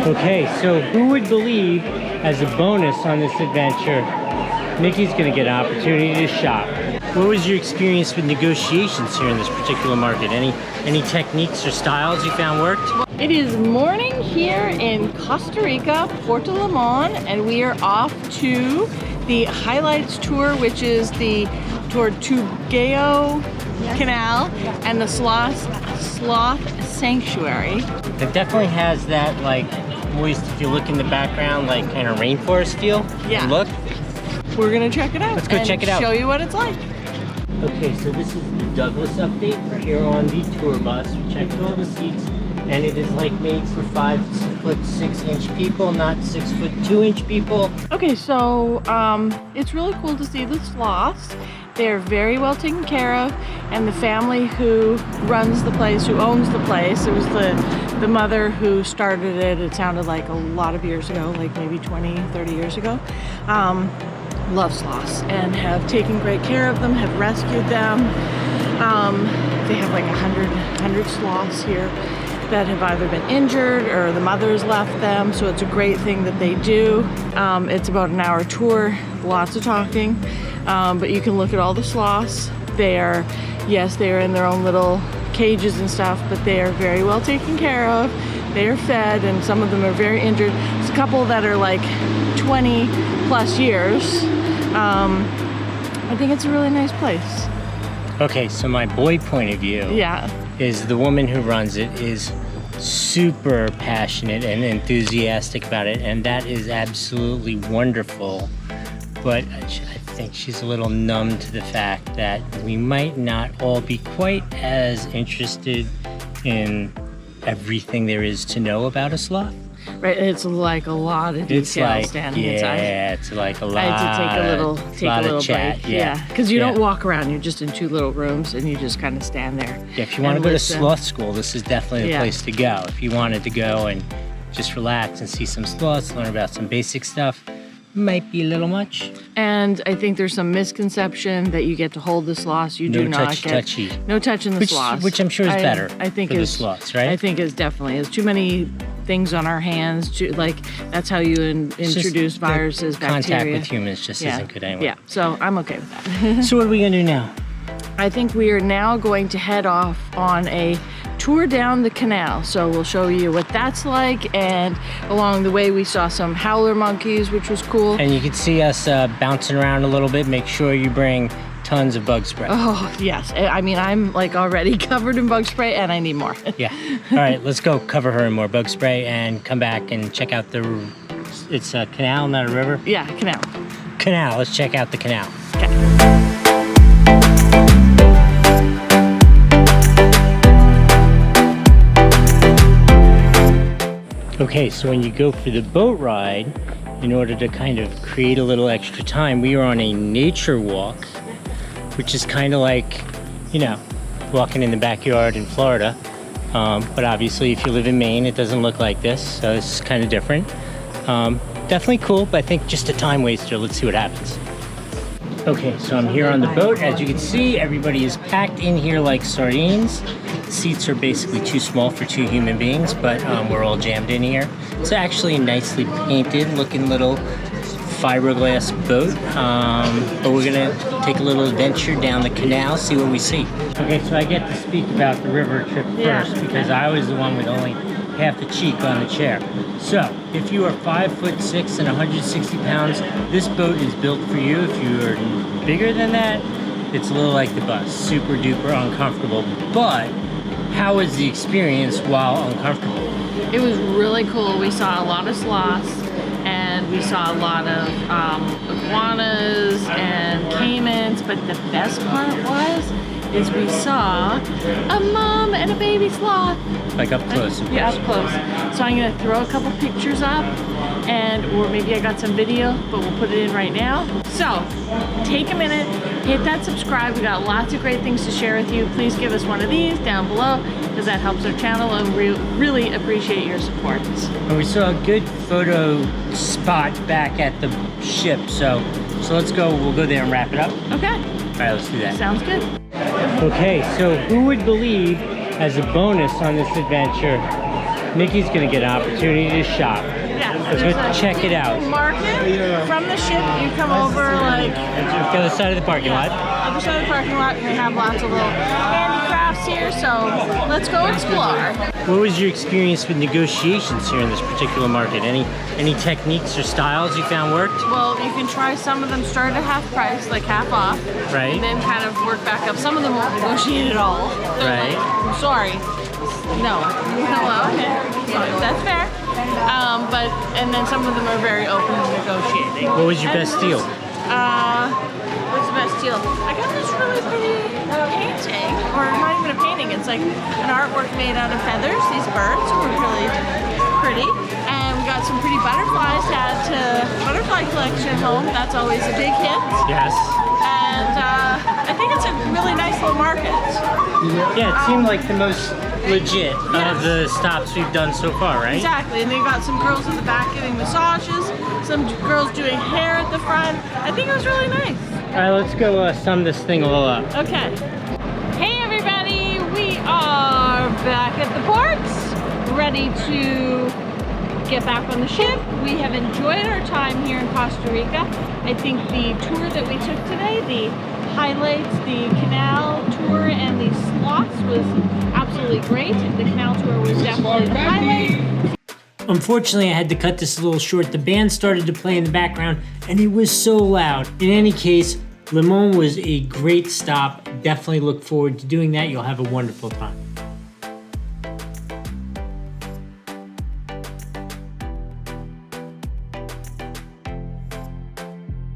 Okay, so who would believe as a bonus on this adventure, Nikki's gonna get an opportunity to shop. What was your experience with negotiations here in this particular market? Any techniques or styles you found worked? It is morning here in Costa Rica, Puerto Limon, and we are off to the highlights tour, which is the Tortuguero Canal and the Sloth Sanctuary. It definitely has that, like, moist, if you look in the background, like kind of rainforest feel. Yeah. Look. We're gonna check it out. Let's go check it out. Show you what it's like. Okay, so this is the Douglas update. We're here on the tour bus. We checked all the seats, and it is like made for 5'6" people, not 6'2" people. Okay, so it's really cool to see the sloths. They're very well taken care of, and the family who runs the place, who owns the place, it was the mother who started it. It sounded like a lot of years ago, like maybe 20, 30 years ago. Love sloths and have taken great care of them, have rescued them. They have like 100 sloths here that have either been injured or the mothers left them, so it's a great thing that they do. It's about an hour tour, lots of talking, but you can look at all the sloths. They are in their own little cages and stuff, but they are very well taken care of. They are fed, and some of them are very injured. There's a couple that are like 20 plus years. I think it's a really nice place. Okay, so my boy point of view is the woman who runs it is super passionate and enthusiastic about it, and that is absolutely wonderful. But I think she's a little numb to the fact that we might not all be quite as interested in everything there is to know about a sloth. Right, it's like a lot of details standing inside. Yeah, it's like a lot. I had to take a little chat, break. Yeah, because you don't walk around. You're just in two little rooms, and you just kind of stand there. Yeah, if you want to go to sloth school, this is definitely the place to go. If you wanted to go and just relax and see some sloths, learn about some basic stuff, might be a little much. And I think there's some misconception that you get to hold the sloths. You do not get touchy. No touching the sloths, which I'm sure is better. I think for the sloths, right? I think it definitely is. Too many things on our hands. That's how you introduce viruses, bacteria. Contact with humans just isn't good anyway. Yeah, so I'm okay with that. So what are we gonna do now? I think we are now going to head off on a tour down the canal. So we'll show you what that's like, and along the way we saw some howler monkeys, which was cool. And you can see us bouncing around a little bit. Make sure you bring tons of bug spray. Oh, yes. I mean, I'm like already covered in bug spray and I need more. Yeah. All right, let's go cover her in more bug spray and come back and check out it's a canal, not a river? Yeah, canal. Canal, let's check out the canal. Okay. Okay, so when you go for the boat ride, in order to kind of create a little extra time, we are on a nature walk, which is kind of like, you know, walking in the backyard in Florida. But obviously, if you live in Maine, it doesn't look like this, so this is kind of different. Definitely cool, but I think just a time waster. Let's see what happens. Okay, so I'm here on the boat. As you can see, everybody is packed in here like sardines. The seats are basically too small for 2 human beings, but we're all jammed in here. It's actually a nicely painted looking little fiberglass boat, but we're gonna take a little adventure down the canal, see what we see. Okay, so I get to speak about the river trip first because I was the one with only half the cheek on the chair. So, if you are 5'6" and 160 pounds, this boat is built for you. If you are bigger than that, it's a little like the bus, super duper uncomfortable. But how was the experience while uncomfortable? It was really cool. We saw a lot of sloths, and we saw a lot of iguanas and caimans, but the best part is we saw a mom and a baby sloth. Like up close, of course. Yeah, up close. So I'm gonna throw a couple pictures up, or maybe I got some video, but we'll put it in right now. So take a minute, hit that subscribe. We got lots of great things to share with you. Please give us one of these down below, because that helps our channel, and we really appreciate your support. And we saw a good photo spot back at the ship, so let's go. We'll go there and wrap it up. Okay. All right, let's do that. Sounds good. Okay, so who would believe as a bonus on this adventure, Nikki's gonna get an opportunity to shop. Yeah. Let's go check it out. Market from the ship. You come over like The other side of the parking lot. other side of the parking lot, and they have lots of little handicrafts here. So let's go explore. What was your experience with negotiations here in this particular market? Any techniques or styles you found worked? Well, you can try some of them start at half price, like half off, Right. and then kind of work back up. Some of them won't negotiate at all. They're Right. like, I'm sorry. No. Well, okay. That's fair. And then some of them are very open to negotiating. What was your And best deal? What's the best deal? I got this really pretty painting, or not even a painting, it's like an artwork made out of feathers. These birds were really pretty. And we got some pretty butterflies to add to butterfly collection home. That's always a big hit. Yes. And I think it's a really nice little market. Yeah, it seemed like the most legit of the stops we've done so far, right? Exactly, and they got some girls in the back giving massages, some girls doing hair at the front. I think it was really nice. All right, let's go sum this thing all up. Okay. Hey everybody, we are back at the ports, ready to get back on the ship. We have enjoyed our time here in Costa Rica. I think the tour that we took today, the highlights, the Canal tour and the sloths was absolutely great. The Canal tour was definitely the highlight. Unfortunately, I had to cut this a little short. The band started to play in the background and it was so loud. In any case, Limon was a great stop. Definitely look forward to doing that. You'll have a wonderful time.